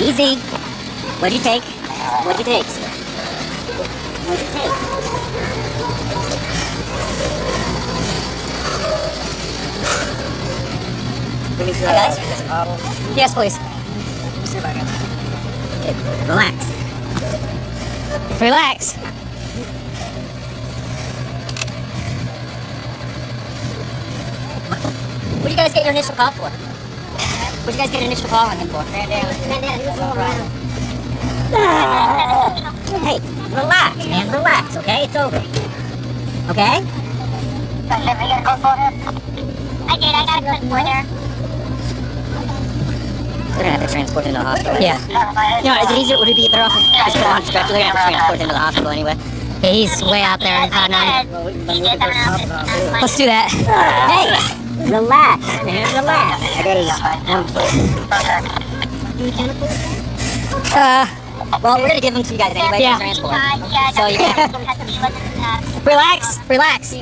Easy. What'd you take? What'd you take, sir? What'd you take? Hi, guys. Yes, please. Relax. Relax. What did you guys get your initial call for? What did you guys get your initial call on him for? He was all around. Hey, relax, man. Relax, okay? It's over. Okay? I did. I got a clip for there. They're gonna have to transport him to the hospital. Yeah. You know, is it easier? Would it be if they're off? Just put him on stretcher. They're gonna have to transport him to the hospital anyway. Yeah, he's way out there in Cloud 9. Let's do that. Hey, relax, man. Relax. I got his well, we're gonna give them to you guys anyway for transport. So you can relax. Relax.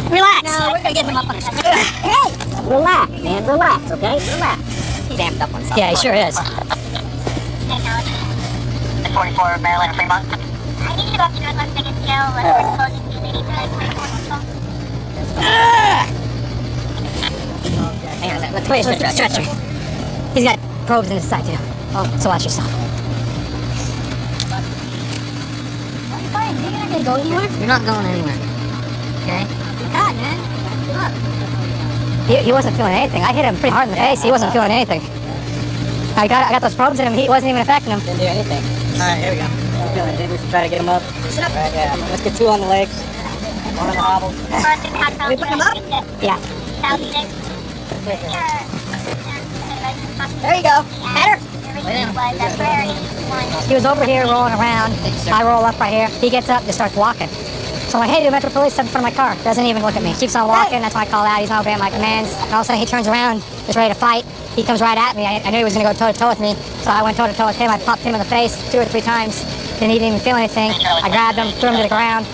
Relax. No, we're gonna get him up on a stretcher. Hey, relax, man. Relax, okay? Relax. He's amped up on something. Yeah, he sure is. 44 Maryland, Fremont. I need you to go up to Northwest Biggest Jail. We're close to the Hang on a second. Let's put his stretcher. He's got probes in his side too. Oh, so watch yourself. You're not gonna go anywhere? You're not going anywhere. Okay? God, man. Look. He wasn't feeling anything. I hit him pretty hard in the face. He wasn't feeling anything. I got those probes in him. He wasn't even affecting him. Didn't do anything. Alright, here we go. We should try to get him up. Right, yeah. Let's get 2 on the legs. 1 on the hobbles. We put him up? Yeah. There you go. Better. He was over here rolling around. I roll up right here. He gets up and just starts walking. So I'm like, hey, the Metro Police in front of my car. Doesn't even look at me. Keeps on walking. That's when I call out. He's not obeying my commands. And all of a sudden he turns around, just ready to fight. He comes right at me. I knew he was going to go toe-to-toe with me. So I went toe-to-toe with him. I popped him in the face 2 or 3 times. He didn't even feel anything. I grabbed him, threw him to the ground.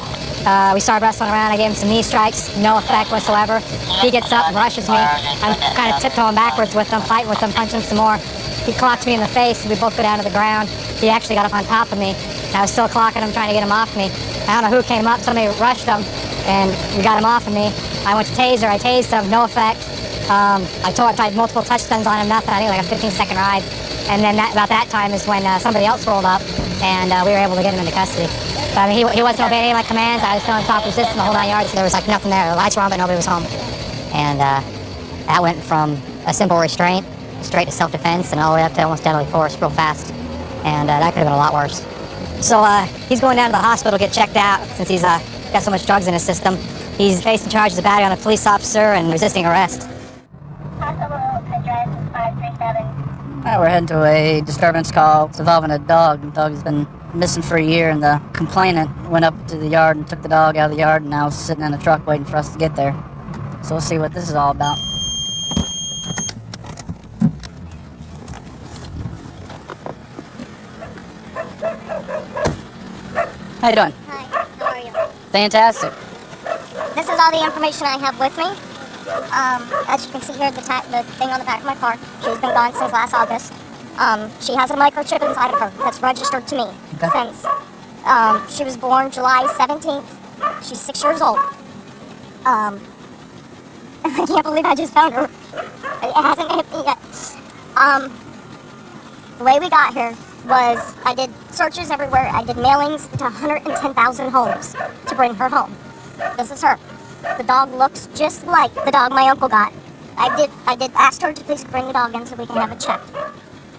We started wrestling around. I gave him some knee strikes. No effect whatsoever. He gets up and rushes me. I'm kind of tiptoeing backwards with him, fighting with him, punching some more. He clocks me in the face. We both go down to the ground. He actually got up on top of me. I was still clocking him, trying to get him off me. I don't know who came up. Somebody rushed him, and we got him off of me. I went to taser. I tased him. No effect. I tried multiple touchdowns on him. Nothing. I think like a 15-second ride. And then about that time is when somebody else rolled up, and we were able to get him into custody. But I mean, he wasn't obeying any of my commands. I was feeling top resistance the whole 9 yards. So there was like nothing there. The lights were on, but nobody was home. And that went from a simple restraint straight to self-defense and all the way up to almost deadly force real fast. And that could have been a lot worse. So he's going down to the hospital to get checked out since he's got so much drugs in his system. He's facing charges of battery on a police officer and resisting arrest. We're heading to a disturbance call involving a dog. The dog has been missing for a year, and the complainant went up to the yard and took the dog out of the yard, and now is sitting in a truck waiting for us to get there. So we'll see what this is all about. How you doing? Hi, how are you? Fantastic. This is all the information I have with me. As you can see here, the thing on the back of my car. She's been gone since last August. She has a microchip inside of her that's registered to me since she was born July 17th. She's 6 years old. I can't believe I just found her. It hasn't hit me yet. The way we got here was I did searches everywhere. I did mailings to 110,000 homes to bring her home. This is her. The dog looks just like the dog my uncle got. I did ask her to please bring the dog in so we can have it checked.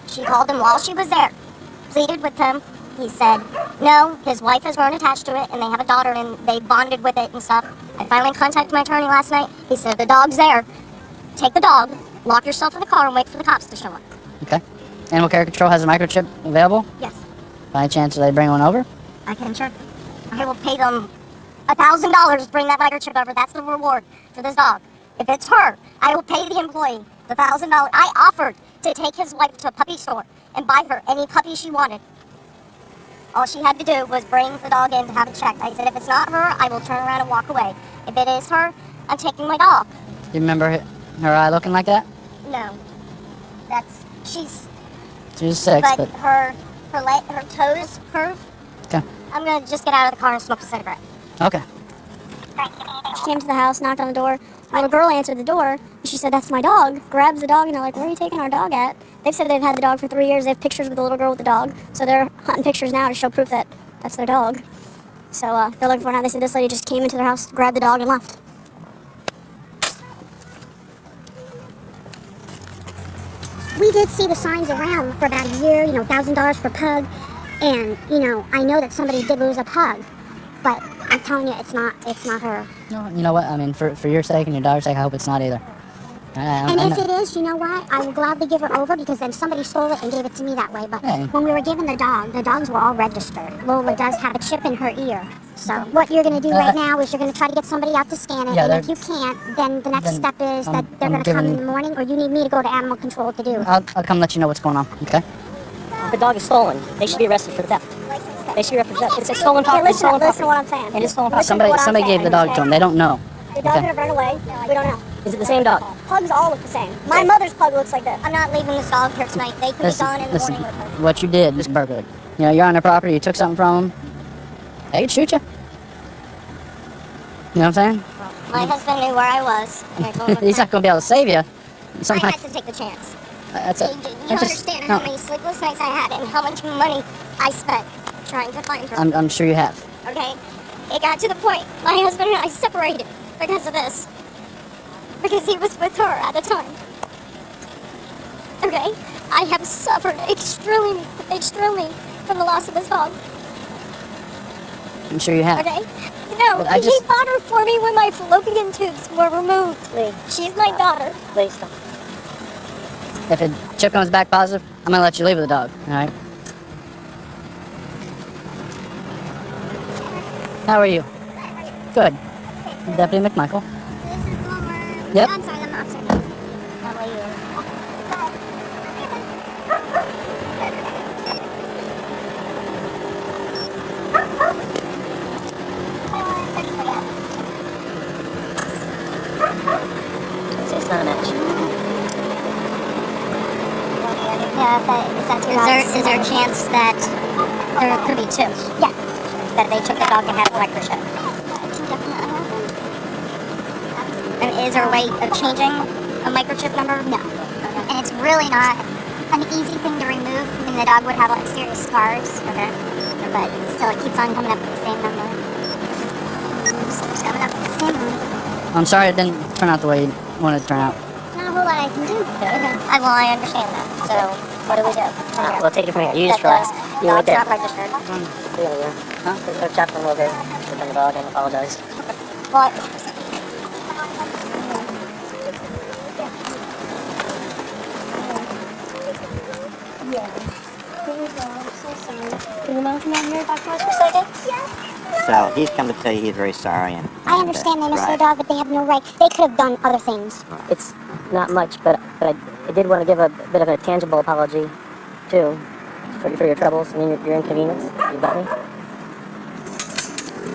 She called him while she was there, pleaded with him. He said no, his wife has grown attached to it and they have a daughter and they bonded with it and stuff. I finally contacted my attorney last night. He said the dog's there. Take the dog, lock yourself in the car and wait for the cops to show up. Okay. Animal Care Control has a microchip available? Yes. By any chance, do they bring one over? I can check. I will pay them $1,000 to bring that microchip over. That's the reward for this dog. If it's her, I will pay the employee the $1,000. I offered to take his wife to a puppy store and buy her any puppy she wanted. All she had to do was bring the dog in to have it checked. I said, if it's not her, I will turn around and walk away. If it is her, I'm taking my dog. Do you remember her eye looking like that? No. She's She's 6, but but her toes curve. okay. I'm gonna just get out of the car and smoke a cigarette. Okay. She came to the house, knocked on the door. A little girl answered the door. And she said, "That's my dog." Grabs the dog, and they're like, "Where are you taking our dog at?" They've said they've had the dog for 3 years. They have pictures with the little girl with the dog. So they're hunting pictures now to show proof that that's their dog. So they're looking for it now. They said this lady just came into their house, grabbed the dog, and left. We did see the signs around for about a year, $1,000 for pug. And, I know that somebody did lose a pug. But I'm telling you, it's not her. No, you know what? I mean, for your sake and your daughter's sake, I hope it's not either. And if it is, you know what? I will gladly give her over because then somebody stole it and gave it to me that way. But Hey. when we were given the dogs were all registered. Lola does have a chip in her ear. So what you're going to do right now is you're going to try to get somebody out to scan it. Yeah, and if you can't, then the next then step is that they're I'm going to come in giving- the morning, or you need me to go to animal control to do. I'll come let you know what's going on, okay? The dog is stolen. They should be arrested for theft. They should be arrested for theft. It's a stolen Hey, property. It's listen stolen to what property. I'm saying. It is stolen property. Listen to what I'm Somebody saying, gave the dog to okay? them. They don't know. The dog Okay. could have run away. We don't know. Is it the same dog? Pugs all look the same. My mother's pug looks like this. I'm not leaving this dog here tonight. They could be gone in the Listen, morning with her. what you did is burglary. You're on their property, you took something from them, they could shoot you. You know what I'm saying? My husband knew where I was. And I told him He's not going to be able to save you. I Sometimes, had to take the chance. that's You it. don't understand how many sleepless nights I had and how much money I spent trying to find her. I'm sure you have. Okay? It got to the point my husband and I separated because of this. Because he was with her at the time. Okay? I have suffered extremely from the loss of this dog. I'm sure you have. Okay? No, But I he just- bought her for me when my fallopian tubes were removed. Please. She's my daughter. Please stop. If a chip comes back positive, I'm going to let you leave with the dog, all right? How are you? Good. Deputy McMichael. This is Lower. Yep. I'm sorry, I'm not sorry. How are you? It's not a match. Yeah, is there a chance that there could be two? Yeah. That they took the dog and had a microchip? And is there a way of changing a microchip number? No. And it's really not an easy thing to remove. I mean, the dog would have like serious scars. Okay. But still, it keeps on coming up with the same number. Just keeps coming up with the same one. I'm sorry it didn't turn out the way you wanted it to turn out. Not a whole lot I can do. I understand that. So, what do we do? We'll take it from here. You just relax. You wait Dog's there. not registered. Yeah. Huh? Go chat for a little bit with the dog and apologize. What? Can you mind come out here and talk to us for a second? So he's come to tell you he's very sorry. And I understand they miss their right. dog, but they have no right. They could have done other things. It's not much, but I did want to give a bit of a tangible apology, too, for your troubles and your inconvenience. You got me?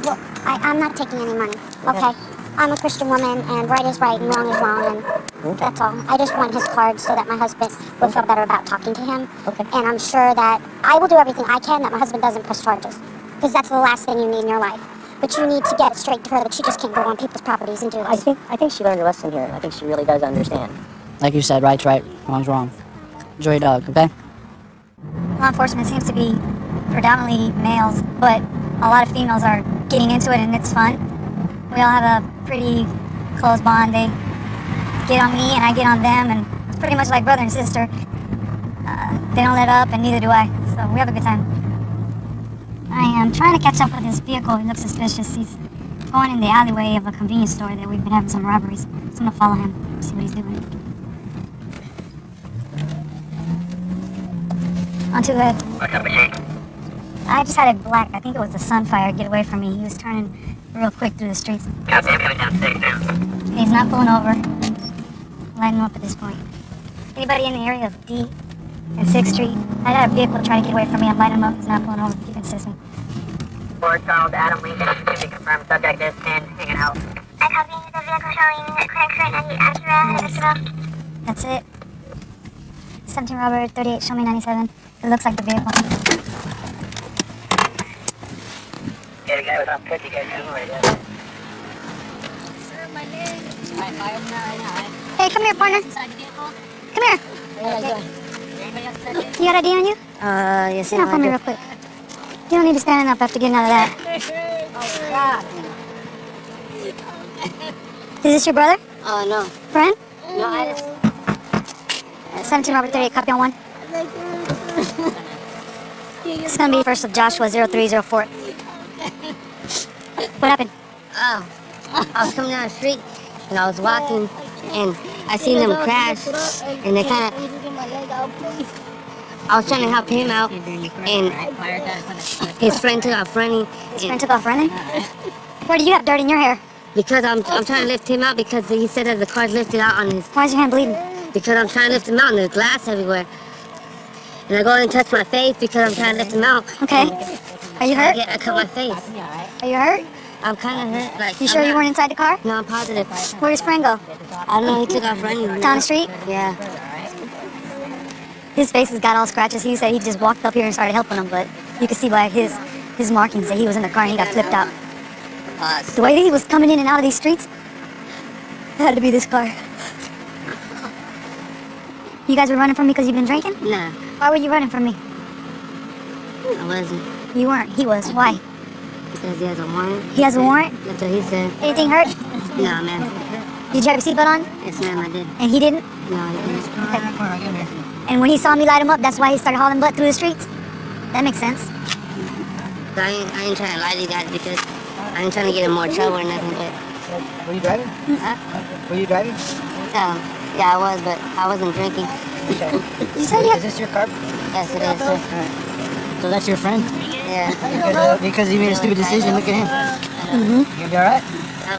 Well, I'm not taking any money, okay? I'm a Christian woman, and right is right and wrong is wrong, and that's all. I just want his card so that my husband will feel better about talking to him. Okay. And I'm sure that I will do everything I can that my husband doesn't press charges, because that's the last thing you need in your life. But you need to get it straight to her that she just can't go on people's properties and do I this. think she learned a lesson here. I think she really does understand. Like you said, right's right, wrong's wrong. Enjoy your dog, okay? Law enforcement seems to be predominantly males, but a lot of females are getting into it and it's fun. We all have a pretty close bond. They get on me and I get on them, and it's pretty much like brother and sister. They don't let up and neither do I, so we have a good time. I am trying to catch up with this vehicle. He looks suspicious. He's going in the alleyway of a convenience store that we've been having some robberies. So I'm gonna follow him, see what he's doing. On to the... I just had it black. I think it was the Sunfire get away from me. He was turning real quick through the streets. He's not pulling over. Lighting him up at this point. Anybody in the area of D and 6th Street? I had a vehicle try to get away from me. I'm lighting him up. He's not pulling over. Keep insisting. Ford Charles Adam Lincoln to be confirmed. Subject is pinned, hanging out. I copy the vehicle showing Clarence and Acura. That's it. 17 Robert, 38, show me 97. It looks like the vehicle. Yeah, the guy was on 50, guys. Hey, come here, partner. Come here. You got ID on you? Yes, Sit down for me real quick. You don't need to stand up after getting out of that. Is this your brother? No. Friend? No, I 17 Robert 38, copy on 1. It's gonna be first of Joshua 0304. What happened? I was coming down the street and I was walking and I seen them crash and they kind of. I was trying to help him out and his friend took off running. His friend took off running? Why do you have dirt in your hair? Because I'm trying to lift him out because he said that the car's lifted out on his. Why is your hand bleeding? Because I'm trying to lift him out and there's glass everywhere. And I go and touch my face because I'm trying to lift him out. Okay. Are you hurt? Yeah, I cut my face. Are you hurt? I'm kind of hurt. Like. You sure you weren't inside the car? No, I'm positive. Where'd his friend go? I don't know. He took off running. Down the street? Yeah. His face has got all scratches. He said he just walked up here and started helping him, but you could see by his markings that he was in the car and he got flipped out. The way that he was coming in and out of these streets, it had to be this car. You guys were running from me because you've been drinking? Nah, Why were you running from me? I wasn't. You weren't. He was. Why? Because he has a warrant. He has a warrant? That's what he said. Anything hurt? No, man. Did you have your seatbelt on? Yes, ma'am, I did. And he didn't? No, I didn't. And when he saw me light him up, that's why he started hauling butt through the streets? That makes sense. But I ain't trying to lie to you guys because I ain't trying to get in more trouble or nothing, but. Were you driving? Huh? Were you driving? Yeah, I was, but I wasn't drinking. Okay. You said you Is had... this your car? Yes, it is, sir. So that's your friend? Yeah. Because he made a stupid decision. Look at him. You gonna be alright?